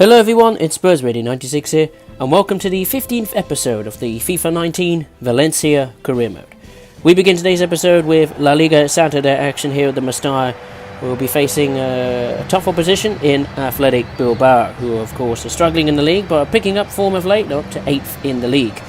Hello everyone, it's SpursRadio96 here, and welcome to the 15th episode of the FIFA 19 Valencia Career Mode. We begin today's episode with La Liga Santander action here at the Mestalla. We'll be facing a tough opposition in Athletic Bilbao, who of course are struggling in the league, but are picking up form of late, up to 8th in the league.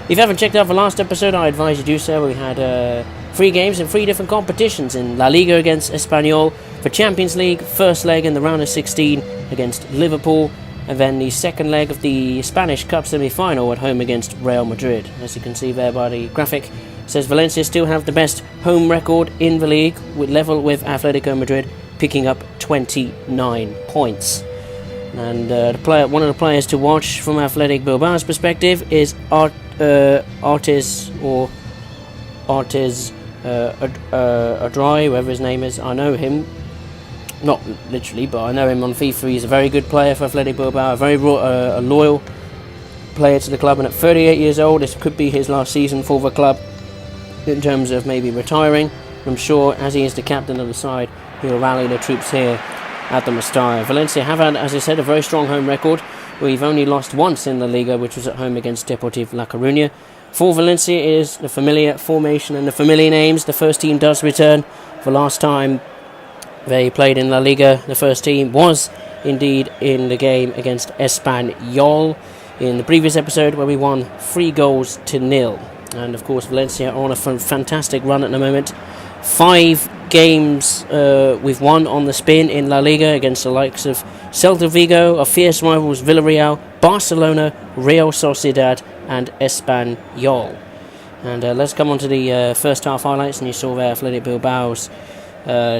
If you haven't checked out the last episode, I advise you do so. We had 3 games in 3 different competitions: in La Liga against Espanyol, for Champions League, first leg in the round of 16 against Liverpool, and then the second leg of the Spanish Cup semi-final at home against Real Madrid. As you can see there by the graphic, it says Valencia still have the best home record in the league, with level with Atletico Madrid, picking up 29 points. And one of the players to watch from Athletic Bilbao's perspective is Artis Adrai, whoever his name is. I know him. Not literally, but I know him on FIFA. He's a very good player for Athletic Bilbao, a very loyal player to the club, and at 38 years old, this could be his last season for the club in terms of maybe retiring. I'm sure, as he is the captain of the side, he'll rally the troops here at the Mestalla. Valencia have had, as I said, a very strong home record. We've only lost once in the Liga, which was at home against Deportivo La Coruña. For Valencia is the familiar formation and the familiar names. The first team does return. The last time they played in La Liga, the first team was indeed in the game against Espanyol in the previous episode, where we won 3-0. And of course Valencia are on a fantastic run at the moment. 5 games we've won on the spin in La Liga against the likes of Celta Vigo, our fierce rivals Villarreal, Barcelona, Real Sociedad and Espanyol. And let's come on to the first half highlights. And you saw there Athletic Bilbao's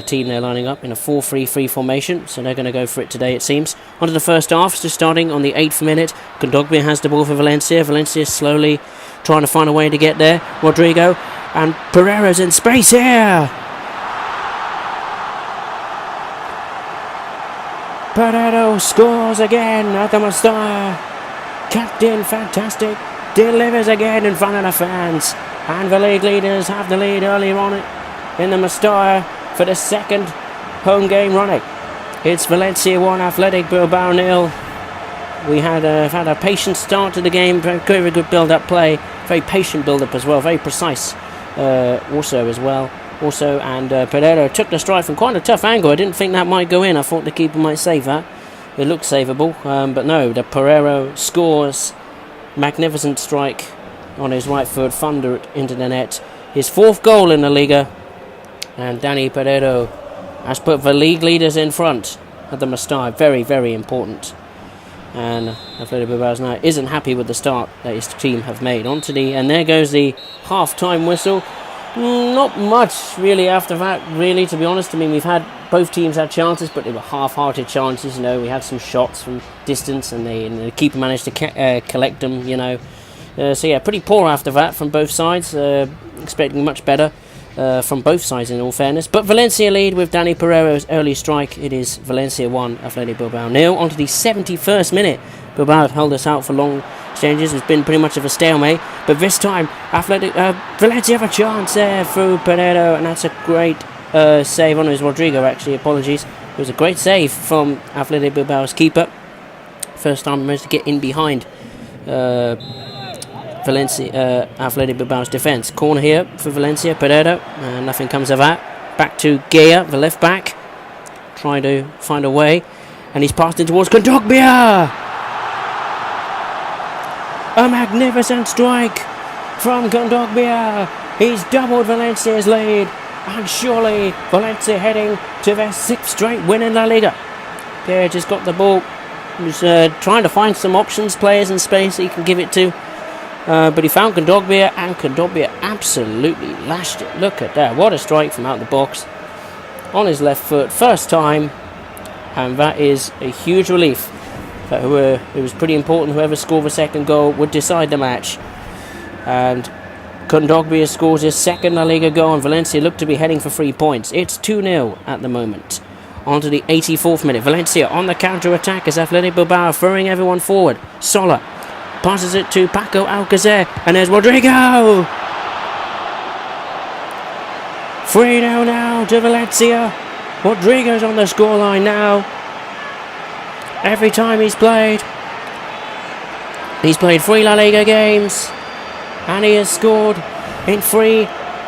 team there lining up in a 4-3-3 formation, so they're going to go for it today, it seems. On to the first half, just starting on the 8th minute. Kondogbia has the ball for Valencia. Valencia slowly trying to find a way to get there. Rodrigo and Pereira's in space here. Pereira scores again at the Mestalla. Captain fantastic delivers again in front of the fans, and the league leaders have the lead earlier on in the Mestalla for the second home game running. It's Valencia 1, Athletic Bilbao 0. We had a patient start to the game, very good build-up play, very patient build-up as well, very precise also, and Pereira took the strike from quite a tough angle. I didn't think that might go in. I thought the keeper might save that. It looked savable, but no, the Pereira scores. Magnificent strike on his right foot, thundered into the net. His 4th goal in the Liga. And Dani Pereira has put the league leaders in front at the Mestalla. Very, very important. And Athletic Bilbao now isn't happy with the start that his team have made. And there goes the half-time whistle. Not much really after that, really, to be honest. I mean, both teams had chances, but they were half-hearted chances. We had some shots from distance, and the keeper managed to collect them. So yeah, pretty poor after that from both sides. Expecting much better from both sides, in all fairness. But Valencia lead with Dani Pereira's early strike. It is Valencia 1, Athletic Bilbao 0. On to the 71st minute. Bilbao have held us out for long exchanges. It's been pretty much of a stalemate. But this time, Valencia have a chance there through Pereira. And that's a great save on his Rodrigo, actually. Apologies. It was a great save from Athletic Bilbao's keeper. First time he managed to get in behind Athletic Bilbao's defence. Corner here for Valencia. Pereira, nothing comes of that. Back to Gea, the left back, trying to find a way, and he's passed in towards Kondogbia. A magnificent strike from Kondogbia. He's doubled Valencia's lead, and surely Valencia heading to their 6th straight win in La Liga. Gea just got the ball. He was trying to find some options, players in space that he can give it to. But he found Kondogbia, and Kondogbia absolutely lashed it. Look at that. What a strike from out the box. On his left foot, first time. And that is a huge relief. It was pretty important. Whoever scored the second goal would decide the match. And Kondogbia scores his 2nd La Liga goal, and Valencia look to be heading for 3 points. It's 2-0 at the moment. On to the 84th minute. Valencia on the counter-attack as Athletic Bilbao throwing everyone forward. Sola passes it to Paco Alcacer, and there's Rodrigo! 3-0 now to Valencia. Rodrigo's on the scoreline now. every time he's played 3 La Liga games, and he has scored in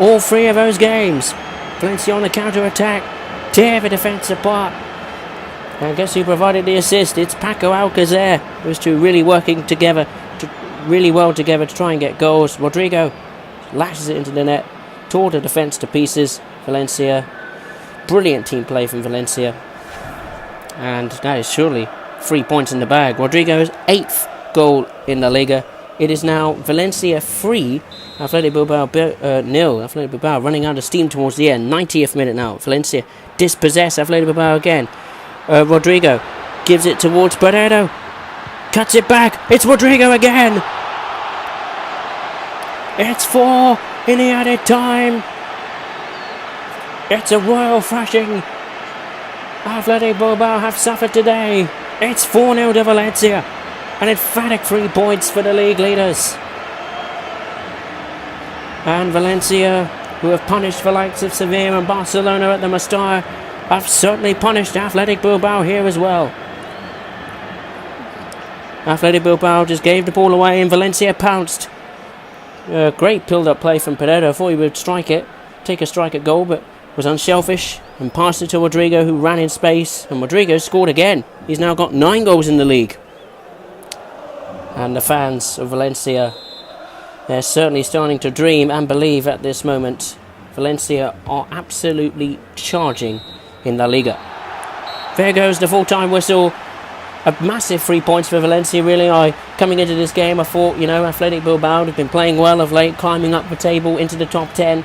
all three of those games. Valencia on the counter-attack, tear the defence apart. And guess who provided the assist? It's Paco Alcacer. Those two really working together, really well together to try and get goals. Rodrigo lashes it into the net, tore the defence to pieces. Valencia, brilliant team play from Valencia. And that is surely 3 points in the bag. Rodrigo's 8th goal in La Liga. It is now Valencia 3, Athletic Bilbao 0. Athletic Bilbao running out of steam towards the end. 90th minute now. Valencia dispossess Athletic Bilbao again. Rodrigo gives it towards Pereiro. Cuts it back. It's Rodrigo again. It's 4 in the added time. It's a royal thrashing. Athletic Bilbao have suffered today. It's 4-0 to Valencia. An emphatic 3 points for the league leaders. And Valencia, who have punished the likes of Sevilla and Barcelona at the Mestalla, have certainly punished Athletic Bilbao here as well. Athletic Bilbao just gave the ball away and Valencia pounced. Great build-up play from Pereira. Thought he would take a strike at goal, but was unselfish and passed it to Rodrigo, who ran in space, and Rodrigo scored again. He's now got 9 goals in the league. And the fans of Valencia, they're certainly starting to dream and believe at this moment. Valencia are absolutely charging in La Liga. There goes the full-time whistle. A massive 3 points for Valencia, really. Coming into this game, I thought, Athletic Bilbao have been playing well of late, climbing up the table into the top 10.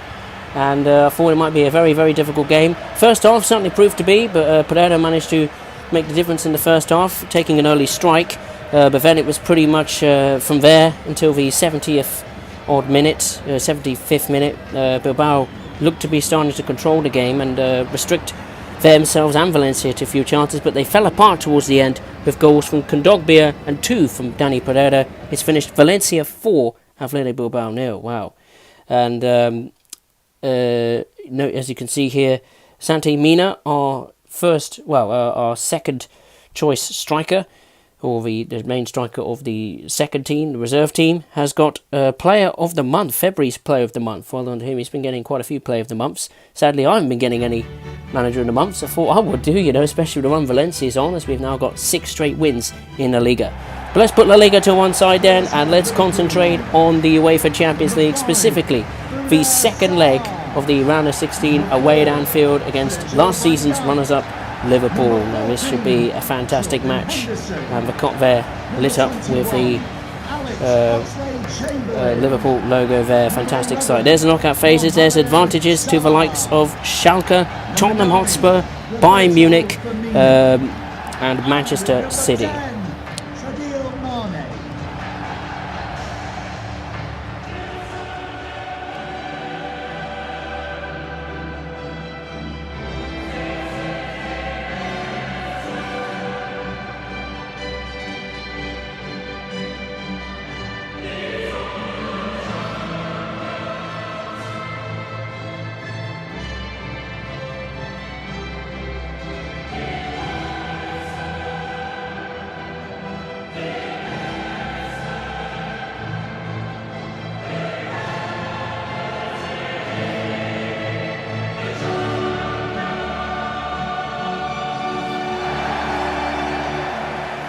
And I thought it might be a very, very difficult game. First half certainly proved to be, but Pereira managed to make the difference in the first half, taking an early strike. But then it was pretty much from there until the 75th minute. Bilbao looked to be starting to control the game and restrict themselves and Valencia to a few chances, but they fell apart towards the end with goals from Kondogbia and 2 from Dani Pereira. It's finished Valencia 4, Athletic Bilbao 0. Wow. And as you can see here, Santi Mina, our second choice striker, or the main striker of the second team, the reserve team, has got Player of the Month, February's Player of the Month. Well done to him, he's been getting quite a few Player of the Months. Sadly, I haven't been getting any Manager of the Months. I thought I would do, especially the one Valencia's on, as we've now got 6 straight wins in La Liga. But let's put La Liga to one side then, and let's concentrate on the UEFA Champions League, specifically the second leg of the round of 16 away at Anfield against last season's runners-up Liverpool. Now this should be a fantastic match, and the cop there lit up with the Liverpool logo there. Fantastic sight. There's the knockout phases. There's advantages to the likes of Schalke, Tottenham Hotspur, Bayern Munich, and Manchester City.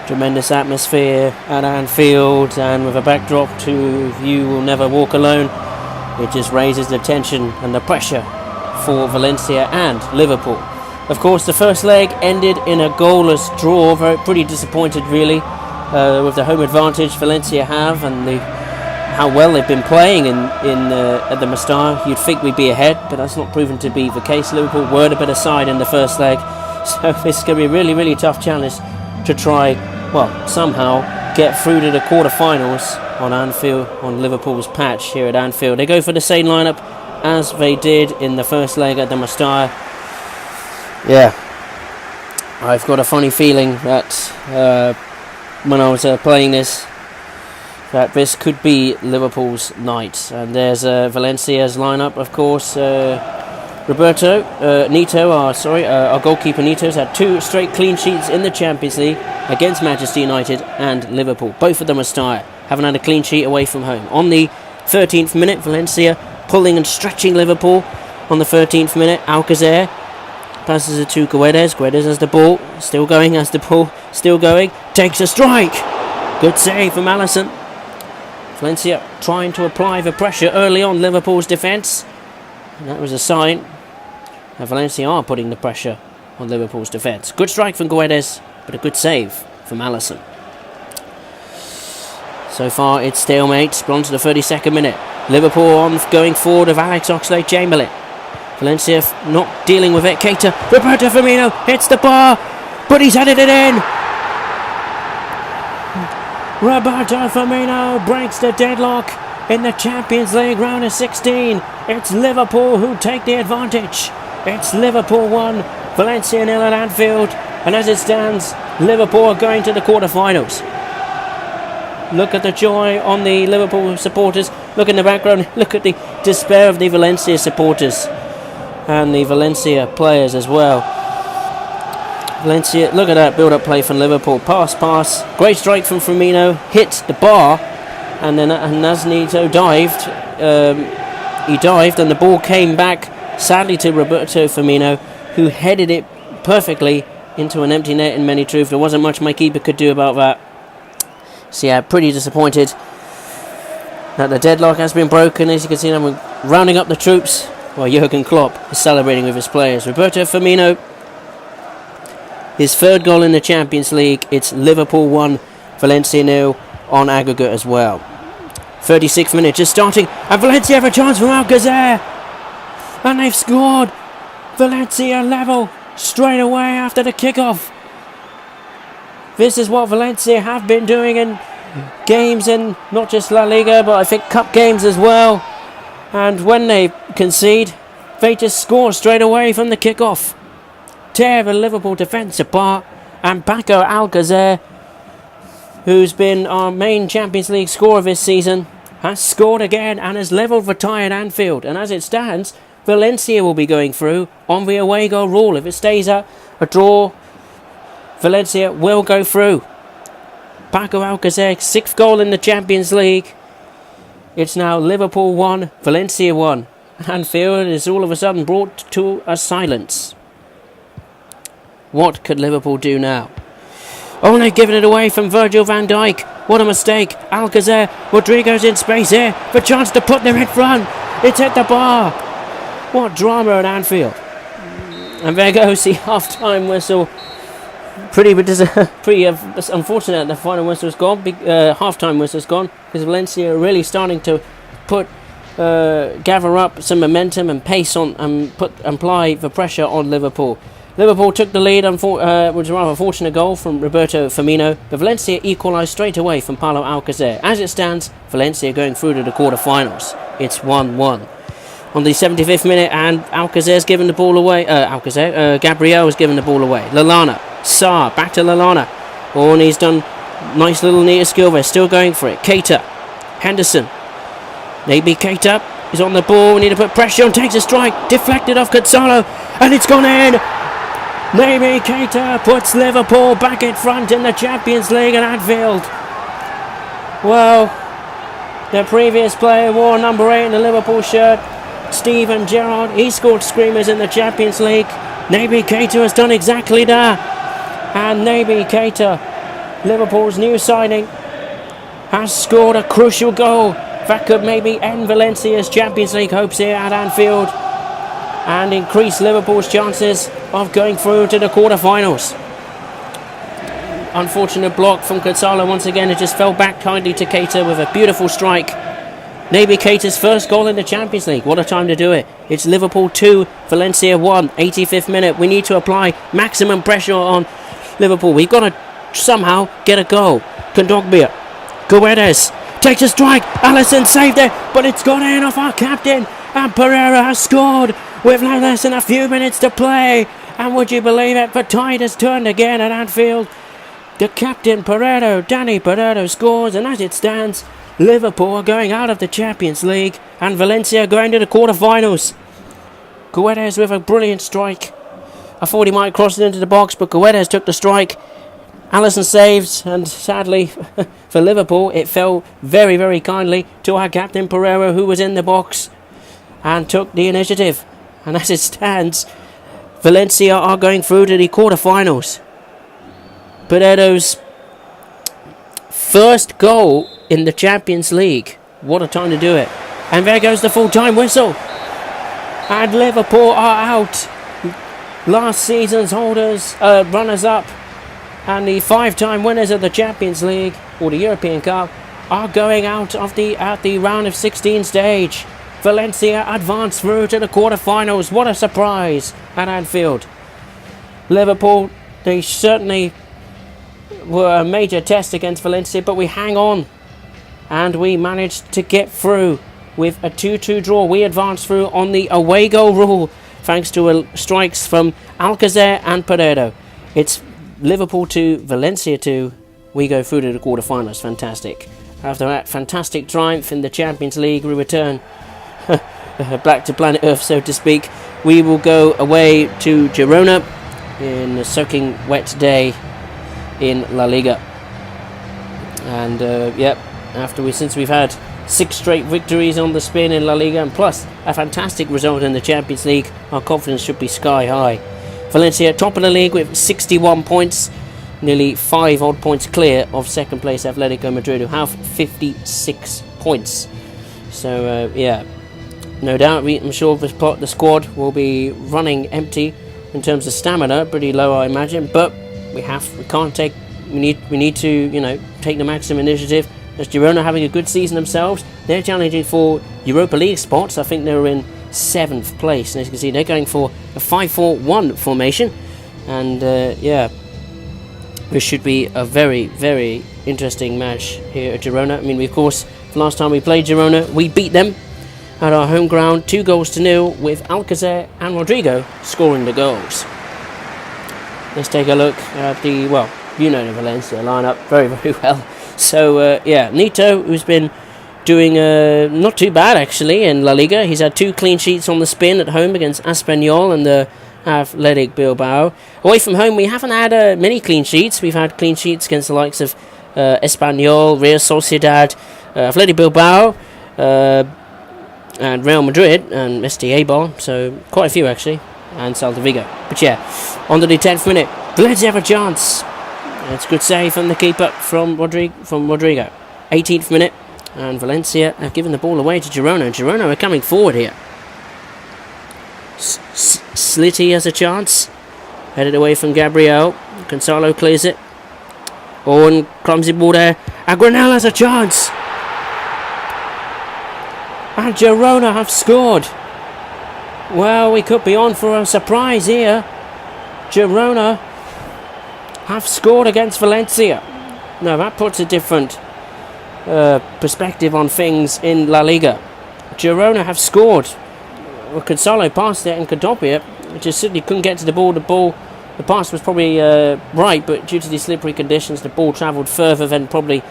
Tremendous atmosphere at Anfield, and with a backdrop to "You Will Never Walk Alone," it just raises the tension and the pressure for Valencia and Liverpool. Of course, the first leg ended in a goalless draw. Pretty disappointed, really, with the home advantage Valencia have and how well they've been playing at the Mestalla. You'd think we'd be ahead, but that's not proven to be the case. Liverpool were the better side in the first leg, so this is going to be a really, really tough challenge to try, somehow get through to the quarterfinals on Anfield, on Liverpool's patch here at Anfield. They go for the same lineup as they did in the first leg at the Mestalla. Yeah, I've got a funny feeling that when I was playing this, that this could be Liverpool's night. And there's Valencia's lineup, of course. Our goalkeeper Nito's had 2 straight clean sheets in the Champions League against Manchester United and Liverpool. Both of them are tired, haven't had a clean sheet away from home. On the 13th minute, Valencia pulling and stretching Liverpool. On the 13th minute, Alcacer passes it to Guedes. Guedes has the ball, still going, takes a strike. Good save from Alisson. Valencia trying to apply the pressure early on Liverpool's defence. And that was a sign that Valencia are putting the pressure on Liverpool's defence. Good strike from Guedes, but a good save from Alisson. So far it's stalemate. On to the 32nd minute. Liverpool on going forward of Alex Oxlade-Chamberlain. Valencia not dealing with it. Keita, Roberto Firmino hits the bar, but he's headed it in. Roberto Firmino breaks the deadlock in the Champions League round of 16. It's Liverpool who take the advantage. It's Liverpool 1, Valencia 0 at Anfield. And as it stands, Liverpool are going to the quarter-finals. Look at the joy on the Liverpool supporters. Look in the background. Look at the despair of the Valencia supporters. And the Valencia players as well. Valencia, look at that build-up play from Liverpool. Pass. Great strike from Firmino. Hit the bar. And then Naznito dived. He dived and the ball came back, sadly, to Roberto Firmino, who headed it perfectly into an empty net in many truth. There wasn't much my keeper could do about that. So yeah, pretty disappointed that the deadlock has been broken. As you can see, I'm rounding up the troops while Jurgen Klopp is celebrating with his players. Roberto Firmino, his third goal in the Champions League. It's Liverpool 1, Valencia 0 on aggregate as well. 36th minute just starting, and Valencia have a chance from Alcacer, and they've scored. Valencia level straight away after the kickoff. This is what Valencia have been doing in games in not just La Liga, but I think cup games as well. And when they concede, they just score straight away from the kickoff. Tear the Liverpool defence apart, and Paco Alcacer, who's been our main Champions League scorer this season, has scored again and has levelled the tie at Anfield. And as it stands, Valencia will be going through on the away goal rule. If it stays at a draw, Valencia will go through. Paco Alcacer, 6th goal in the Champions League. It's now Liverpool 1, Valencia 1. Anfield is all of a sudden brought to a silence. What could Liverpool do now? Oh, they've given it away from Virgil van Dijk. What a mistake. Alcacer, Rodrigo's in space here. The chance to put them in front. It's hit the bar. What drama at Anfield. And there goes the half-time whistle. Pretty unfortunate the final whistle's gone. Half-time whistle's gone, because Valencia are really starting to gather up some momentum and pace on and apply the pressure on Liverpool. Liverpool took the lead, which was a rather fortunate goal from Roberto Firmino, but Valencia equalised straight away from Paulo Alcacer. As it stands, Valencia going through to the quarter-finals. It's 1-1. On the 75th minute, and Alcacer's given the ball away. Gabriel has given the ball away. Lallana, Sarr, back to Lallana. Oh, and he's done nice little near skill there, still going for it. Keita, Henderson. Maybe Keita is on the ball. We need to put pressure on, takes a strike, deflected off Cancelo, and it's gone in. Naby Keita puts Liverpool back in front in the Champions League at Anfield. Well, the previous player wore number 8 in the Liverpool shirt, Steven Gerrard. He scored screamers in the Champions League. Naby Keita has done exactly that. And Naby Keita, Liverpool's new signing, has scored a crucial goal that could maybe end Valencia's Champions League hopes here at Anfield and increase Liverpool's chances of going through to the quarter-finals. Unfortunate block from Cancelo once again. It just fell back kindly to Keita with a beautiful strike. Naby Keita's first goal in the Champions League. What a time to do it. It's Liverpool 2, Valencia 1, 85th minute. We need to apply maximum pressure on Liverpool. We've got to somehow get a goal. Kondogbia, Guedes takes a strike. Alisson saved it, but it's gone in off our captain. And Pereira has scored with less than a few minutes to play. And would you believe it, the tide has turned again at Anfield. The captain, Danny Pereira, scores, and as it stands, Liverpool are going out of the Champions League and Valencia going to the quarter-finals. Guedes with a brilliant strike. I thought he might cross it into the box, but Guedes took the strike Alisson saves, and sadly for Liverpool, it fell very, very kindly to our captain Pereira, who was in the box and took the initiative. And as it stands, Valencia are going through to the quarterfinals. Pereiro's first goal in the Champions League. What a time to do it. And there goes the full-time whistle. And Liverpool are out. Last season's runners-up, and the 5-time winners of the Champions League or the European Cup are going out of at the round of 16 stage. Valencia advance through to the quarterfinals. What a surprise at Anfield. Liverpool, they certainly were a major test against Valencia, but we hang on and we managed to get through with a 2-2 draw. We advance through on the away goal rule thanks to strikes from Alcacer and Pereiro. It's Liverpool 2, Valencia 2. We go through to the quarterfinals. Fantastic. After that fantastic triumph in the Champions League, we return back to planet Earth, so to speak. We will go away to Girona in a soaking wet day in La Liga. And since we've had 6 straight victories on the spin in La Liga, and plus a fantastic result in the Champions League, our confidence should be sky high. Valencia top of the league with 61 points, nearly 5 odd points clear of second place Atletico Madrid, who have 56 points. So no doubt I'm sure the squad will be running empty in terms of stamina, pretty low I imagine, but we need to take the maximum initiative. As Girona having a good season themselves, they're challenging for Europa League spots. I think they're in 7th place, and as you can see, they're going for a 5-4-1 formation, and this should be a very, very interesting match here at Girona. I mean, of course, the last time we played Girona, we beat them at our home ground 2-0 with Alcacer and Rodrigo scoring the goals. Let's take a look at the the Valencia lineup very, very well. So, Nito, who's been doing not too bad, actually, in La Liga. He's had 2 clean sheets on the spin at home against Espanyol and the Athletic Bilbao. Away from home, we haven't had many clean sheets. We've had clean sheets against the likes of Espanyol, Real Sociedad, Athletic Bilbao, and Real Madrid, and Eibar. So, quite a few, actually, and Celta Vigo. But on to the 10th minute. Valencia have a chance. It's a good save from the keeper from Rodrigo. 18th minute, and Valencia have given the ball away to Girona. Girona are coming forward here. Slitty has a chance. Headed away from Gabriel. Gonzalo clears it. And clumsy ball there. And Granel has a chance. And Girona have scored. Well, we could be on for a surprise here. Girona have scored against Valencia. Now that puts a different perspective on things in La Liga. Girona have scored. Well, Gonzalo passed it, and Condopia just simply couldn't get to the ball. The pass was probably right, but due to the slippery conditions, the ball travelled further than probably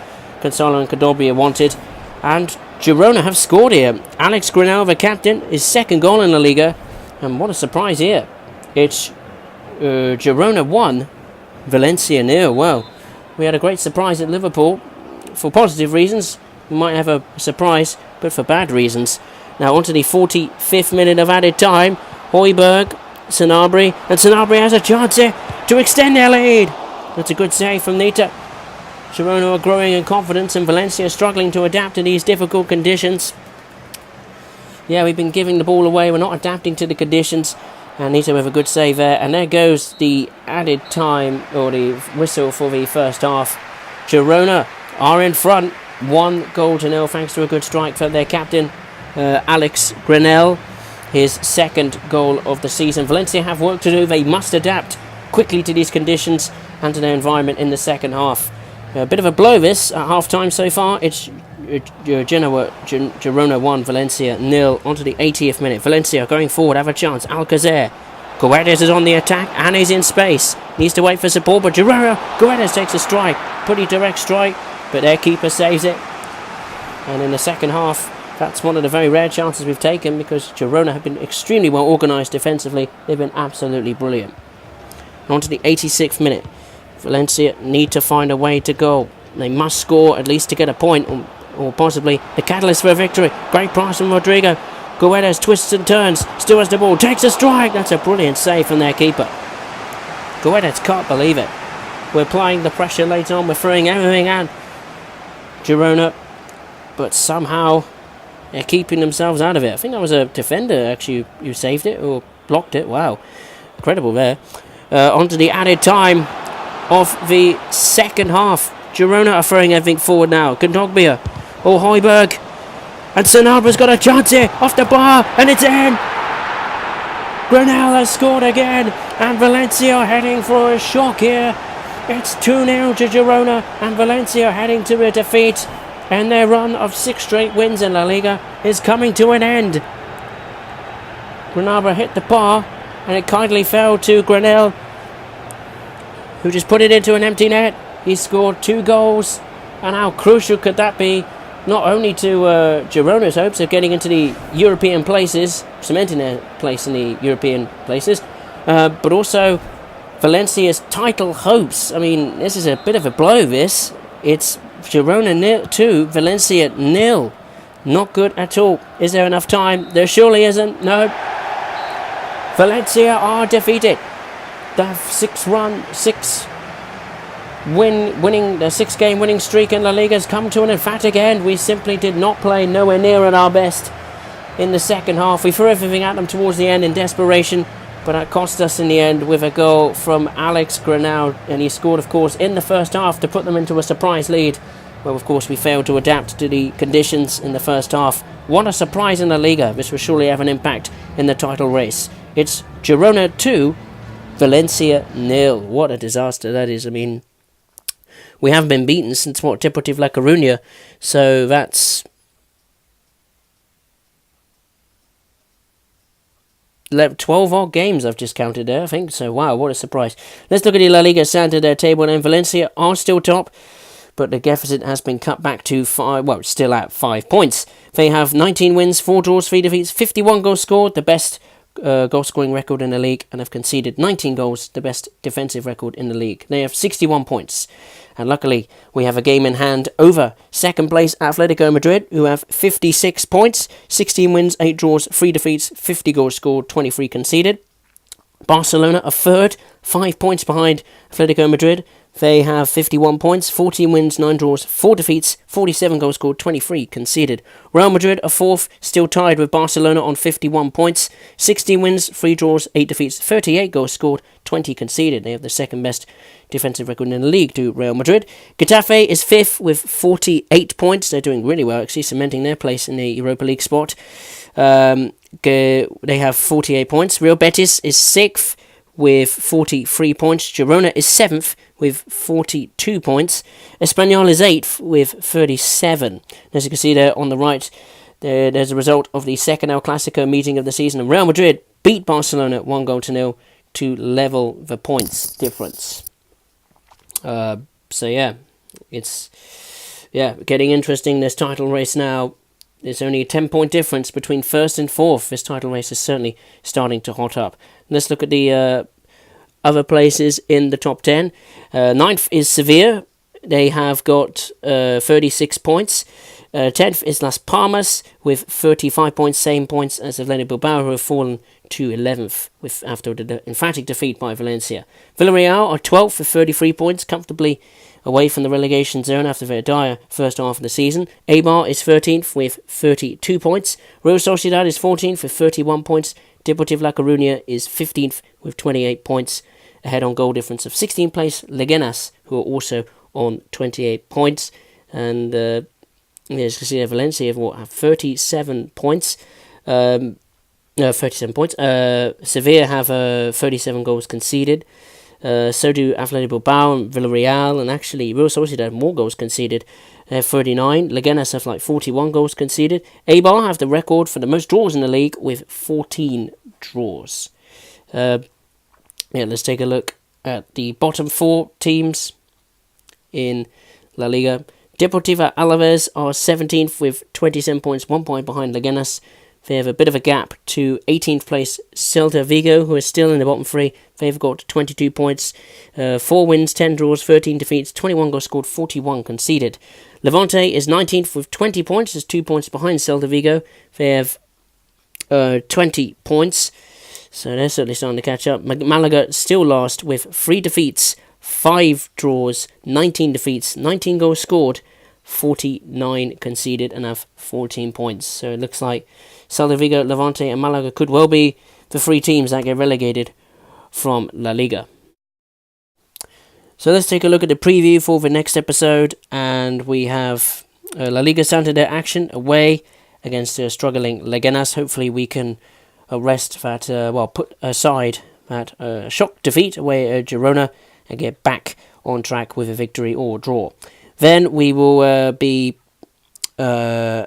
Gonzalo and Condopia wanted. And Girona have scored here. Alex Granel, the captain, his 2nd goal in La Liga, and what a surprise here! It's Girona 1, Valencia 0. Well, we had a great surprise at Liverpool. For positive reasons, we might have a surprise, but for bad reasons. Now on to the 45th minute of added time. Højbjerg, Sanabria, and Sanabria has a chance here to extend their lead. That's a good save from Nita. Girona are growing in confidence, and Valencia are struggling to adapt to these difficult conditions. Yeah, we've been giving the ball away. We're not adapting to the conditions. And Nito with a good save there. And there goes the added time, or the whistle for the first half. Girona are in front, 1-0 thanks to a good strike from their captain, Alex Granel. His 2nd goal of the season. Valencia have work to do. They must adapt quickly to these conditions and to their environment in the second half. A bit of a blow this at half-time so far. It's Girona 1, Valencia 0. On to the 80th minute. Valencia going forward, have a chance. Alcacer. Guedes is on the attack and he's in space. Needs to wait for support, but Guedes takes a strike. Pretty direct strike, but their keeper saves it. And in the second half, that's one of the very rare chances we've taken, because Girona have been extremely well organised defensively. They've been absolutely brilliant. On to the 86th minute. Valencia need to find a way to go. They must score at least to get a point, or possibly the catalyst for a victory. Great pass from Rodrigo. Guedes twists and turns, still has the ball, takes a strike. That's a brilliant save from their keeper. Guedes can't believe it. We're applying the pressure later on, we're throwing everything at Girona, but somehow they're keeping themselves out of it. I think that was a defender actually who saved it or blocked it. Wow, incredible there. Onto the added time of the second half. Girona are throwing everything forward now. Kondogbia, Højbjerg, and Sanabra's got a chance here, off the bar, and it's in! Granel has scored again, and Valencia are heading for a shock here. It's 2-0 to Girona, and Valencia heading to a defeat, and their run of 6 straight wins in La Liga is coming to an end. Granada hit the bar, and it kindly fell to Granel, who just put it into an empty net. He scored 2 goals, and how crucial could that be, not only to Girona's hopes of getting into the European places, cementing their place in the European places, but also Valencia's title hopes. I mean, this is a bit of a blow, this. It's Girona 2, Valencia 0. Not good at all. Is there enough time? There surely isn't. No. Valencia are defeated. The 6-game winning streak in La Liga has come to an emphatic end. We simply did not play nowhere near at our best in the second half. We threw everything at them towards the end in desperation, but it cost us in the end with a goal from Alex Granel, and he scored, of course, in the first half to put them into a surprise lead. Well, of course, we failed to adapt to the conditions in the first half. What a surprise in La Liga. This will surely have an impact in the title race. It's Girona 2, Valencia 0. What a disaster that is. I mean, we haven't been beaten since, Deportivo La Coruña, so that's 12 odd games I've just counted there, I think. So, wow, what a surprise. Let's look at the La Liga Santander table, and Valencia are still top, but the deficit has been cut back to 5, well, still at 5 points. They have 19 wins, 4 draws, 3 defeats, 51 goals scored, the best goal-scoring record in the league, and have conceded 19 goals, the best defensive record in the league. They have 61 points. And luckily, we have a game in hand over second place Atletico Madrid, who have 56 points, 16 wins, 8 draws, 3 defeats, 50 goals scored, 23 conceded. Barcelona are third, 5 points behind Atletico Madrid. They have 51 points, 14 wins, 9 draws, 4 defeats, 47 goals scored, 23 conceded. Real Madrid are fourth, still tied with Barcelona on 51 points, 16 wins, 3 draws, 8 defeats, 38 goals scored, 20 conceded. They have the second best defensive record in the league to Real Madrid. Getafe is fifth with 48 points. They're doing really well, actually, cementing their place in the Europa League spot. They have 48 points. Real Betis is sixth with 43 points. Girona is 7th with 42 points. Espanyol is 8th with 37. As you can see there on the right, there's a result of the second El Clasico meeting of the season. And Real Madrid beat Barcelona 1-0 to level the points difference. So yeah, it's getting interesting, this title race now. There's only a 10-point difference between first and fourth. This title race is certainly starting to hot up. Let's look at the other places in the top 10. Ninth is Sevilla. They have got 36 points. 10th is Las Palmas with 35 points, same points as Athletic Bilbao, who have fallen to 11th after the emphatic defeat by Valencia. Villarreal are 12th with 33 points, comfortably away from the relegation zone after their dire first half of the season. Eibar is 13th with 32 points. Real Sociedad is 14th with 31 points. Deportivo La Coruña is 15th with 28 points, ahead on goal difference of 16th place Leganes, who are also on 28 points. And as you can see, Valencia have 37 points. 37 points. Sevilla have 37 goals conceded. So do Athletic Bilbao and Villarreal, and actually Real Sociedad have more goals conceded. They have 39. Leganes have 41 goals conceded. Eibar have the record for the most draws in the league with 14 draws. Let's take a look at the bottom 4 teams in La Liga. Deportivo Alaves are 17th with 27 points, 1 point behind Leganes. They have a bit of a gap to 18th place Celta Vigo, who is still in the bottom three. They've got 22 points, 4 wins, 10 draws, 13 defeats, 21 goals scored, 41 conceded. Levante is 19th with 20 points, is 2 points behind Celta Vigo. They have 20 points, so they're certainly starting to catch up. Malaga still last with 3 defeats, 5 draws, 19 defeats, 19 goals scored, 49 conceded, and have 14 points. So it looks like Celta Vigo, Levante and Malaga could well be the 3 teams that get relegated from La Liga. So let's take a look at the preview for the next episode, and we have La Liga Santander action away against struggling Leganes. Hopefully we can arrest that, put aside that shock defeat away at Girona and get back on track with a victory or draw. Then we will be the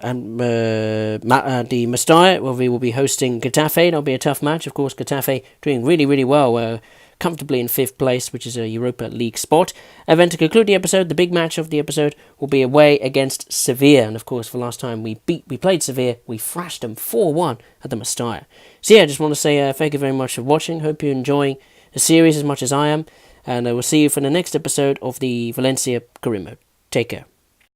Mestalla, where we will be hosting Getafe. That'll be a tough match. Of course, Getafe doing really, really well, comfortably in 5th place, which is a Europa League spot. And then to conclude the episode, the big match of the episode will be away against Sevilla. And of course, the last time we played Sevilla, we thrashed them 4-1 at the Mestalla. So yeah, I just want to say thank you very much for watching. Hope you're enjoying the series as much as I am. And I will see you for the next episode of the Valencia career mode. Take care.